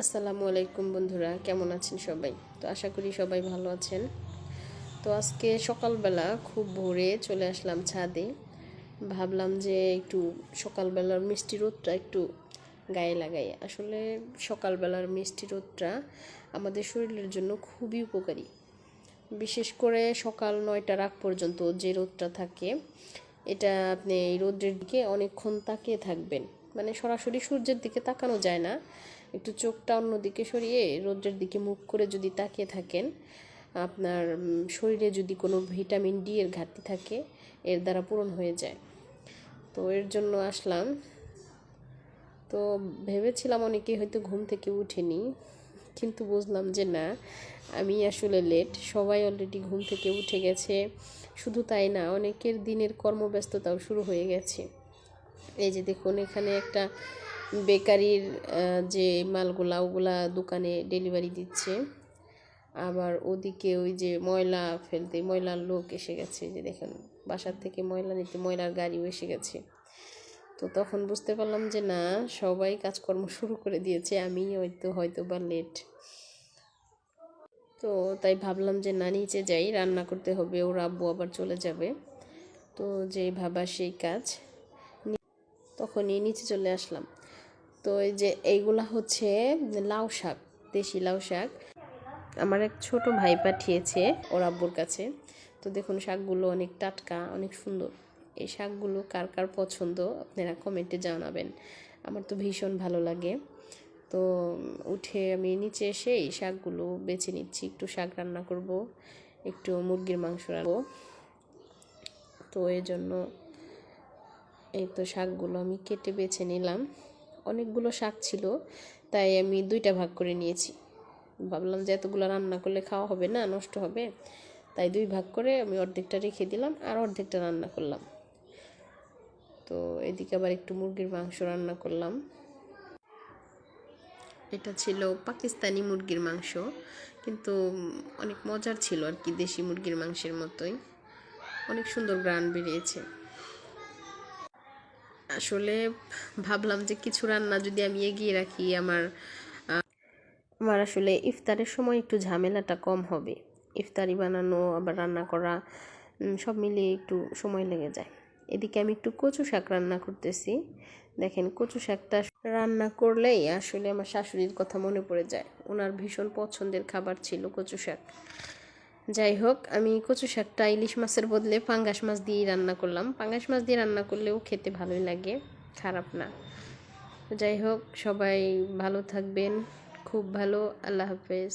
আসসালামু আলাইকুম বন্ধুরা, কেমন আছেন সবাই? তো আশা করি সবাই ভালো আছেন। তো আজকে সকালবেলা খুব ভোরে চলে আসলাম ছাদে। ভাবলাম যে একটু সকালবেলার মিষ্টি রোদটা একটু গায়ে লাগাই। আসলে সকালবেলার মিষ্টি রোদটা আমাদের শরীরের জন্য খুবই উপকারী। বিশেষ করে সকাল 9টার আগ পর্যন্ত যে রোদটা থাকে, এটা আপনি এই রোদের দিকে অনেকক্ষণ তাকিয়ে থাকবেন। মানে সরাসরি সূর্যের দিকে তাকানো যায় না, একটু চোখটা অন্যদিকে সরিয়ে রোদের দিকে মুখ করে যদি তাকিয়ে থাকেন, আপনার শরীরে যদি কোনো ভিটামিন ডি এর ঘাটতি থাকে এর দ্বারা পূরণ হয়ে যায়। তো এর জন্য আসলাম। তো ভেবেছিলাম অনেকেই হয়তো ঘুম থেকে উঠেনি, কিন্তু বুঝলাম যে না, আমি আসলে লেট। সবাই অলরেডি ঘুম থেকে উঠে গেছে। শুধু তাই না, অনেকের দিনের কর্মব্যস্ততাও শুরু হয়ে গেছে। এই যে দেখুন, এখানে একটা বেকারির যে মালগুলা ওগুলা দোকানে ডেলিভারি দিচ্ছে। আবার ওদিকে ওই যে ময়লা ফেলতে ময়লার লোক এসে গেছে, যে দেখেন বাসার থেকে ময়লা নিতে ময়লার গাড়িও এসে গেছে। তো তখন বুঝতে পারলাম যে না, সবাই কাজকর্ম শুরু করে দিয়েছে, আমি হয়তো বা লেট। তো তাই ভাবলাম যে না, নিচে যাই, রান্না করতে হবে, ওর আব্বু আবার চলে যাবে। তো যেই ভাবা সেই কাজ, তখনই নিচে চলে আসলাম। তো এই যে এইগুলা হচ্ছে লাউ শাক, দেশি লাউ শাক। আমার এক ছোট ভাই পাঠিয়েছে ওর আব্বুর কাছে। তো দেখুন, শাকগুলো অনেক টাটকা, অনেক সুন্দর। এই শাকগুলো কার কার পছন্দ আপনারা কমেন্টে জানাবেন। আমার তো ভীষণ ভালো লাগে। তো উঠে আমি নিচে এসে এই শাকগুলো বেছে নিচ্ছি। একটু শাক রান্না করব, একটু মুরগির মাংস রাখবো। তো এই জন্য এই তো শাকগুলো আমি কেটে বেছে নিলাম। অনেকগুলো শাক ছিল, তাই আমি 2টা ভাগ করে নিয়েছি। ভাবলাম যে এতগুলো রান্না করলে খাওয়া হবে না, নষ্ট হবে। তাই 2 ভাগ করে আমি অর্ধেকটা রেখে দিলাম আর অর্ধেকটা রান্না করলাম। তো এদিকে আবার একটু মুরগির মাংস রান্না করলাম। এটা ছিল পাকিস্তানি মুরগির মাংস, কিন্তু অনেক মজার ছিল আর কি, দেশি মুরগির মাংসের মতোই। অনেক সুন্দর ঘ্রাণ বেরিয়েছে। আসলে ভাবলাম যে কিছু রান্না যদি আমি এগিয়ে রাখি, আমার আসলে ইফতারের সময় একটু ঝামেলাটা কম হবে। ইফতারি বানানো আবার রান্না করা, সব মিলিয়ে একটু সময় লেগে যায়। এদিকে আমি একটু কচু শাক রান্না করতেছি। দেখেন, কচু শাকটা রান্না করলেই আসলে আমার শাশুড়ির কথা মনে পড়ে যায়। ওনার ভীষণ পছন্দের খাবার ছিল কচু শাক। যাই হোক, আমি কচু শাকটা ইলিশ মাছের বদলে পাঙ্গাস মাছ দিয়েই রান্না করলাম। পাঙ্গাস মাছ দিয়ে রান্না করলেও খেতে ভালোই লাগে, খারাপ না। যাই হোক, সবাই ভালো থাকবেন, খুব ভালো। আল্লাহ হাফেজ।